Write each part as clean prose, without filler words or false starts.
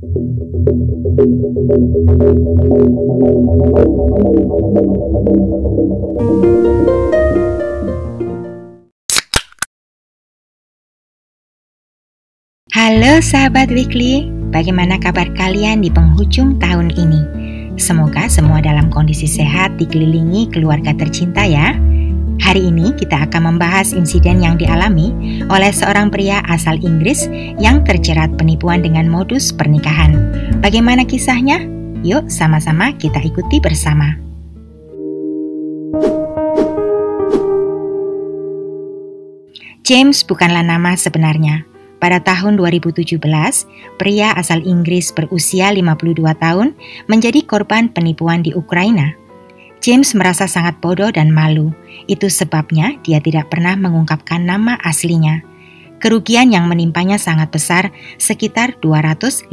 Halo sahabat Weekly, bagaimana kabar kalian di penghujung tahun ini? Semoga semua dalam kondisi sehat, dikelilingi keluarga tercinta ya. Hari ini kita akan membahas insiden yang dialami oleh seorang pria asal Inggris yang terjerat penipuan dengan modus pernikahan. Bagaimana kisahnya? Yuk sama-sama kita ikuti bersama. James bukanlah nama sebenarnya. Pada tahun 2017, pria asal Inggris berusia 52 tahun menjadi korban penipuan di Ukraina. James merasa sangat bodoh dan malu. Itu sebabnya dia tidak pernah mengungkapkan nama aslinya. Kerugian yang menimpanya sangat besar, sekitar $250.000.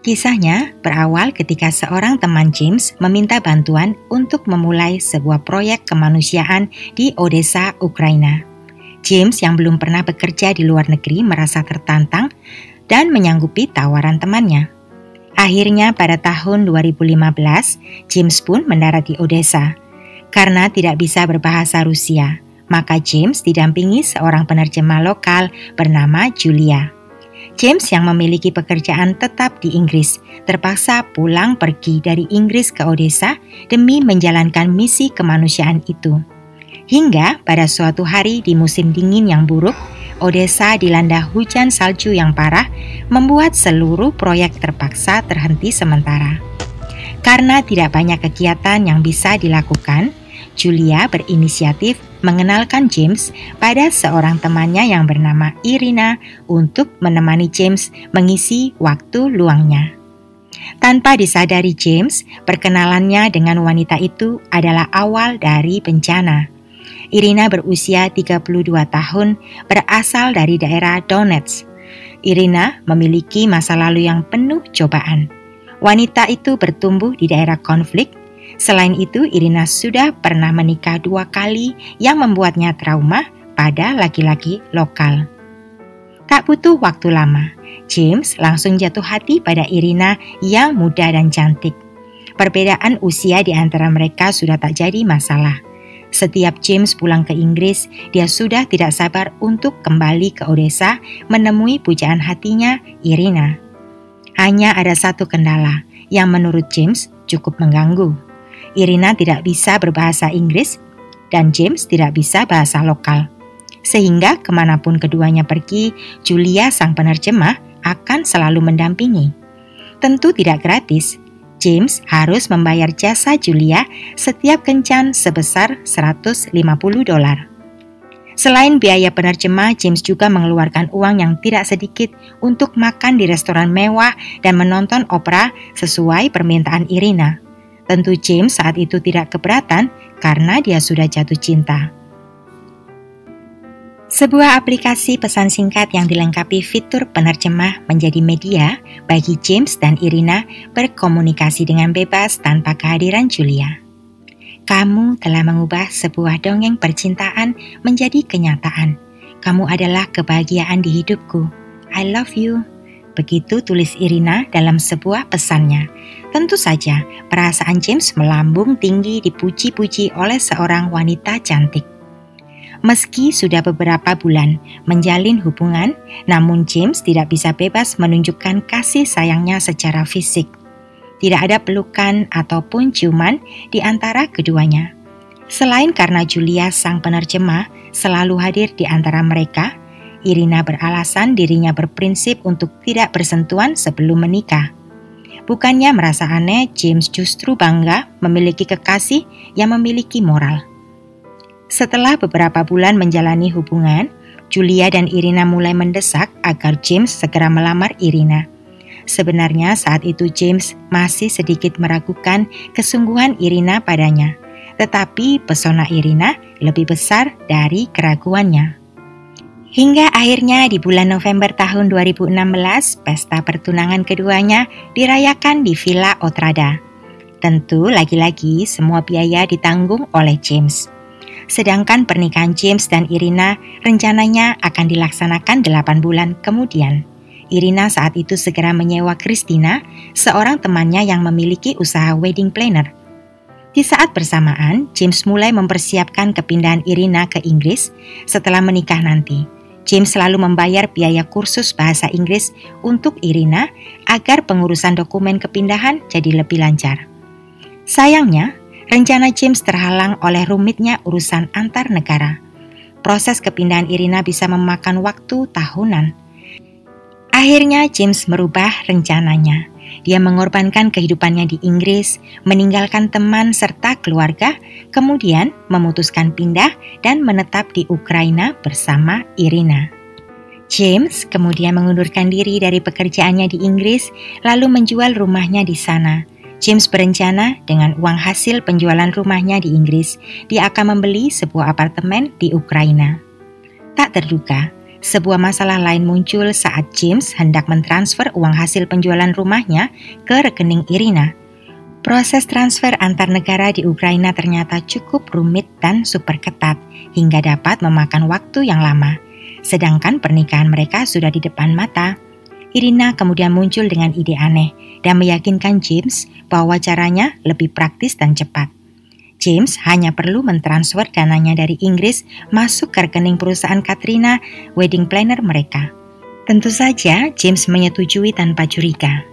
Kisahnya berawal ketika seorang teman James meminta bantuan untuk memulai sebuah proyek kemanusiaan di Odessa, Ukraina. James yang belum pernah bekerja di luar negeri merasa tertantang dan menyanggupi tawaran temannya. Akhirnya pada tahun 2015, James pun mendarat di Odessa. Karena tidak bisa berbahasa Rusia, maka James didampingi seorang penerjemah lokal bernama Julia. James yang memiliki pekerjaan tetap di Inggris, terpaksa pulang pergi dari Inggris ke Odessa demi menjalankan misi kemanusiaan itu. Hingga pada suatu hari di musim dingin yang buruk, Odessa dilanda hujan salju yang parah, membuat seluruh proyek terpaksa terhenti sementara. Karena tidak banyak kegiatan yang bisa dilakukan, Julia berinisiatif mengenalkan James pada seorang temannya yang bernama Irina untuk menemani James mengisi waktu luangnya. Tanpa disadari James, perkenalannya dengan wanita itu adalah awal dari bencana. Irina berusia 32 tahun, berasal dari daerah Donetsk. Irina memiliki masa lalu yang penuh cobaan. Wanita itu bertumbuh di daerah konflik. Selain itu, Irina sudah pernah menikah 2 kali yang membuatnya trauma pada laki-laki lokal. Tak butuh waktu lama, James langsung jatuh hati pada Irina yang muda dan cantik. Perbedaan usia di antara mereka sudah tak jadi masalah. Setiap James pulang ke Inggris, dia sudah tidak sabar untuk kembali ke Odessa menemui pujaan hatinya, Irina. Hanya ada satu kendala yang menurut James cukup mengganggu. Irina tidak bisa berbahasa Inggris dan James tidak bisa bahasa lokal. Sehingga kemanapun keduanya pergi, Julia sang penerjemah akan selalu mendampingi. Tentu tidak gratis. James harus membayar jasa Julia setiap kencan sebesar $150. Selain biaya penerjemah, James juga mengeluarkan uang yang tidak sedikit untuk makan di restoran mewah dan menonton opera sesuai permintaan Irina. Tentu James saat itu tidak keberatan karena dia sudah jatuh cinta. Sebuah aplikasi pesan singkat yang dilengkapi fitur penerjemah menjadi media bagi James dan Irina berkomunikasi dengan bebas tanpa kehadiran Julia. Kamu telah mengubah sebuah dongeng percintaan menjadi kenyataan. Kamu adalah kebahagiaan di hidupku. I love you. Begitu tulis Irina dalam sebuah pesannya. Tentu saja perasaan James melambung tinggi dipuji-puji oleh seorang wanita cantik. Meski sudah beberapa bulan menjalin hubungan, namun James tidak bisa bebas menunjukkan kasih sayangnya secara fisik. Tidak ada pelukan ataupun ciuman di antara keduanya. Selain karena Julia sang penerjemah selalu hadir di antara mereka, Irina beralasan dirinya berprinsip untuk tidak bersentuhan sebelum menikah. Bukannya merasa aneh, James justru bangga memiliki kekasih yang memiliki moral. Setelah beberapa bulan menjalani hubungan, Julia dan Irina mulai mendesak agar James segera melamar Irina. Sebenarnya saat itu James masih sedikit meragukan kesungguhan Irina padanya, tetapi pesona Irina lebih besar dari keraguannya. Hingga akhirnya di bulan November tahun 2016, pesta pertunangan keduanya dirayakan di Villa Otrada. Tentu lagi-lagi semua biaya ditanggung oleh James. Sedangkan pernikahan James dan Irina rencananya akan dilaksanakan 8 bulan kemudian. Irina saat itu segera menyewa Christina, seorang temannya yang memiliki usaha wedding planner. Di saat bersamaan, James mulai mempersiapkan kepindahan Irina ke Inggris setelah menikah nanti. James selalu membayar biaya kursus bahasa Inggris untuk Irina agar pengurusan dokumen kepindahan jadi lebih lancar. Sayangnya, rencana James terhalang oleh rumitnya urusan antar negara. Proses kepindahan Irina bisa memakan waktu tahunan. Akhirnya James merubah rencananya. Dia mengorbankan kehidupannya di Inggris, meninggalkan teman serta keluarga, kemudian memutuskan pindah dan menetap di Ukraina bersama Irina. James kemudian mengundurkan diri dari pekerjaannya di Inggris, lalu menjual rumahnya di sana. James berencana dengan uang hasil penjualan rumahnya di Inggris, dia akan membeli sebuah apartemen di Ukraina. Tak terduga, sebuah masalah lain muncul saat James hendak mentransfer uang hasil penjualan rumahnya ke rekening Irina. Proses transfer antar negara di Ukraina ternyata cukup rumit dan super ketat hingga dapat memakan waktu yang lama. Sedangkan pernikahan mereka sudah di depan mata. Irina kemudian muncul dengan ide aneh dan meyakinkan James bahwa caranya lebih praktis dan cepat. James hanya perlu mentransfer dananya dari Inggris masuk ke rekening perusahaan Katrina, wedding planner mereka. Tentu saja James menyetujui tanpa curiga.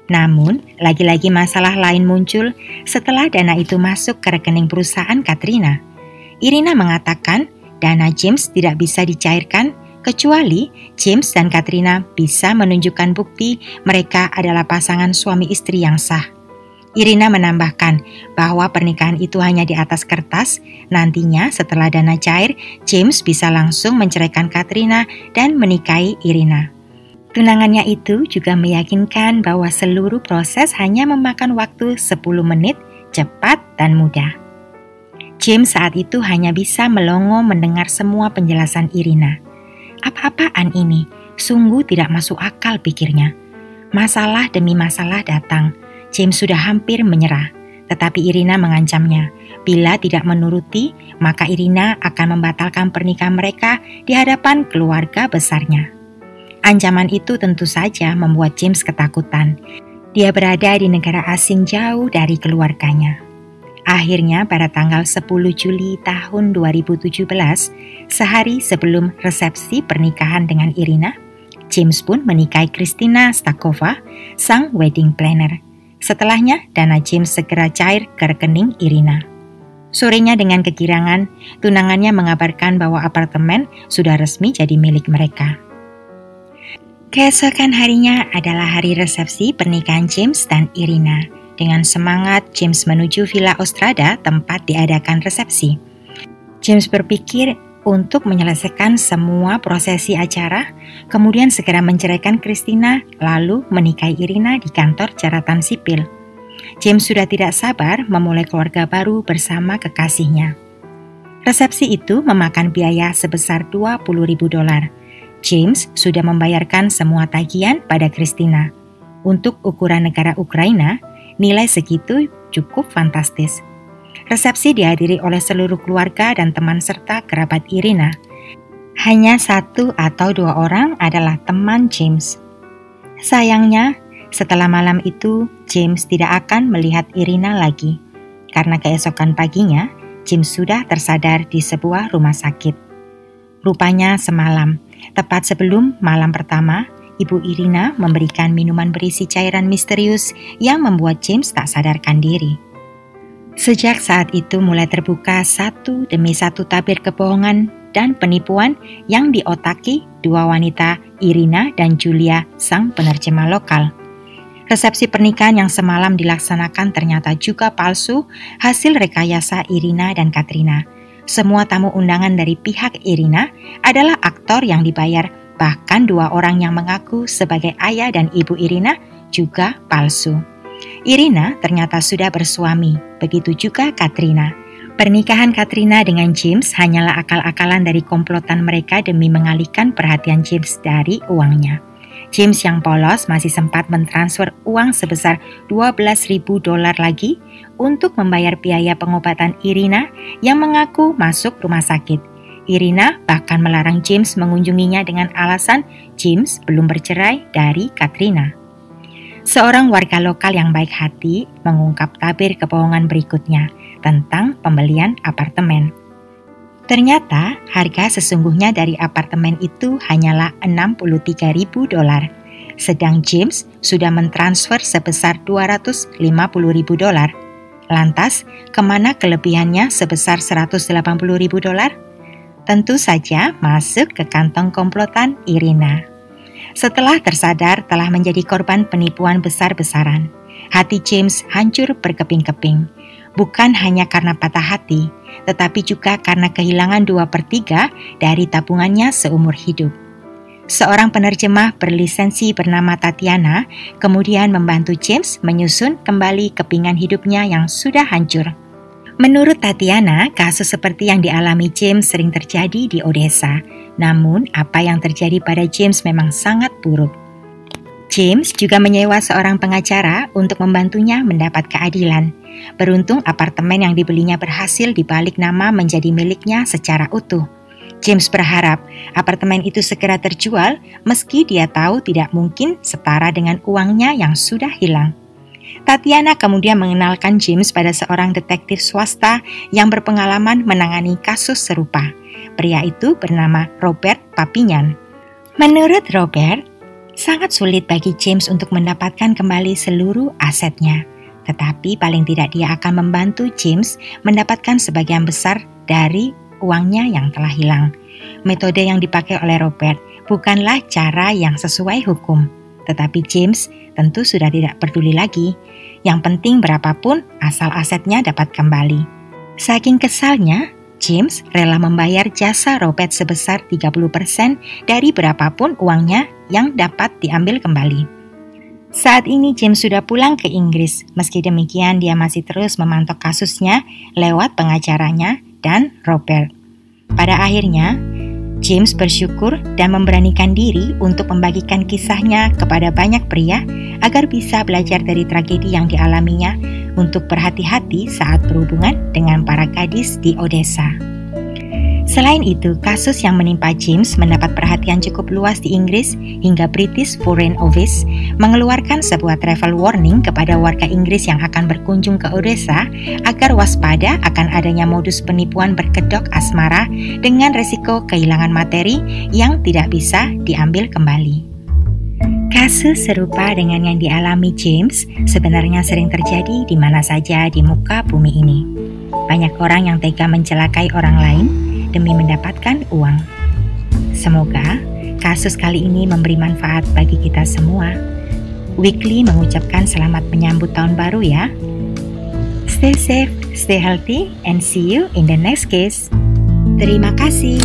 Namun, lagi-lagi masalah lain muncul setelah dana itu masuk ke rekening perusahaan Katrina. Irina mengatakan dana James tidak bisa dicairkan kecuali James dan Katrina bisa menunjukkan bukti mereka adalah pasangan suami istri yang sah. Irina menambahkan bahwa pernikahan itu hanya di atas kertas, nantinya setelah dana cair, James bisa langsung menceraikan Katrina dan menikahi Irina. Tunangannya itu juga meyakinkan bahwa seluruh proses hanya memakan waktu 10 menit, cepat dan mudah. James saat itu hanya bisa melongo mendengar semua penjelasan Irina. Apa-apaan ini? Sungguh tidak masuk akal, pikirnya. Masalah demi masalah datang. James sudah hampir menyerah, tetapi Irina mengancamnya. Bila tidak menuruti, maka Irina akan membatalkan pernikahan mereka di hadapan keluarga besarnya. Ancaman itu tentu saja membuat James ketakutan. Dia berada di negara asing jauh dari keluarganya. Akhirnya pada tanggal 10 Juli tahun 2017, sehari sebelum resepsi pernikahan dengan Irina, James pun menikahi Christina Stakova, sang wedding planner. Setelahnya, dana James segera cair ke rekening Irina. Sorenya dengan kegirangan, tunangannya mengabarkan bahwa apartemen sudah resmi jadi milik mereka. Keesokan harinya adalah hari resepsi pernikahan James dan Irina. Dengan semangat, James menuju Villa Ostrada tempat diadakan resepsi. James berpikir untuk menyelesaikan semua prosesi acara, kemudian segera menceraikan Christina, lalu menikahi Irina di kantor catatan sipil. James sudah tidak sabar memulai keluarga baru bersama kekasihnya. Resepsi itu memakan biaya sebesar $20.000. James sudah membayarkan semua tagihan pada Christina. Untuk ukuran negara Ukraina, nilai segitu cukup fantastis. Resepsi dihadiri oleh seluruh keluarga dan teman serta kerabat Irina. Hanya 1 atau 2 orang adalah teman James. Sayangnya, setelah malam itu, James tidak akan melihat Irina lagi. Karena keesokan paginya, James sudah tersadar di sebuah rumah sakit. Rupanya semalam, tepat sebelum malam pertama, Ibu Irina memberikan minuman berisi cairan misterius yang membuat James tak sadarkan diri. Sejak saat itu mulai terbuka satu demi satu tabir kebohongan dan penipuan yang diotaki dua wanita, Irina dan Julia, sang penerjemah lokal. Resepsi pernikahan yang semalam dilaksanakan ternyata juga palsu, hasil rekayasa Irina dan Katrina. Semua tamu undangan dari pihak Irina adalah aktor yang dibayar, bahkan 2 orang yang mengaku sebagai ayah dan ibu Irina juga palsu. Irina ternyata sudah bersuami, begitu juga Katrina. Pernikahan Katrina dengan James hanyalah akal-akalan dari komplotan mereka demi mengalihkan perhatian James dari uangnya. James yang polos masih sempat mentransfer uang sebesar $12.000 lagi untuk membayar biaya pengobatan Irina yang mengaku masuk rumah sakit. Irina bahkan melarang James mengunjunginya dengan alasan James belum bercerai dari Katrina. Seorang warga lokal yang baik hati mengungkap tabir kebohongan berikutnya tentang pembelian apartemen. Ternyata harga sesungguhnya dari apartemen itu hanyalah $63.000, sedang James sudah mentransfer sebesar $250.000. Lantas, kemana kelebihannya sebesar $180.000? Tentu saja masuk ke kantong komplotan Irina. Setelah tersadar telah menjadi korban penipuan besar-besaran, hati James hancur berkeping-keping. Bukan hanya karena patah hati, tetapi juga karena kehilangan 2/3 dari tabungannya seumur hidup. Seorang penerjemah berlisensi bernama Tatiana kemudian membantu James menyusun kembali kepingan hidupnya yang sudah hancur. Menurut Tatiana, kasus seperti yang dialami James sering terjadi di Odessa. Namun, apa yang terjadi pada James memang sangat buruk. James juga menyewa seorang pengacara untuk membantunya mendapat keadilan. Beruntung apartemen yang dibelinya berhasil dibalik nama menjadi miliknya secara utuh. James berharap apartemen itu segera terjual meski dia tahu tidak mungkin setara dengan uangnya yang sudah hilang. Tatiana kemudian mengenalkan James pada seorang detektif swasta yang berpengalaman menangani kasus serupa. Pria itu bernama Robert Papignan. Menurut Robert, sangat sulit bagi James untuk mendapatkan kembali seluruh asetnya. Tetapi paling tidak dia akan membantu James mendapatkan sebagian besar dari uangnya yang telah hilang. Metode yang dipakai oleh Robert bukanlah cara yang sesuai hukum. Tetapi James tentu sudah tidak peduli lagi. Yang penting berapapun asal asetnya dapat kembali. Saking kesalnya, James rela membayar jasa Robert sebesar 30% dari berapapun uangnya yang dapat diambil kembali. Saat ini James sudah pulang ke Inggris. Meski demikian dia masih terus memantau kasusnya lewat pengacaranya dan Robert. Pada akhirnya, James bersyukur dan memberanikan diri untuk membagikan kisahnya kepada banyak pria agar bisa belajar dari tragedi yang dialaminya untuk berhati-hati saat berhubungan dengan para gadis di Odessa. Selain itu, kasus yang menimpa James mendapat perhatian cukup luas di Inggris hingga British Foreign Office mengeluarkan sebuah travel warning kepada warga Inggris yang akan berkunjung ke Odessa agar waspada akan adanya modus penipuan berkedok asmara dengan resiko kehilangan materi yang tidak bisa diambil kembali. Kasus serupa dengan yang dialami James sebenarnya sering terjadi di mana saja di muka bumi ini. Banyak orang yang tega mencelakai orang lain demi mendapatkan uang. Semoga kasus kali ini memberi manfaat bagi kita semua. Weekly mengucapkan selamat menyambut tahun baru ya. Stay safe, stay healthy, and see you in the next case. Terima kasih.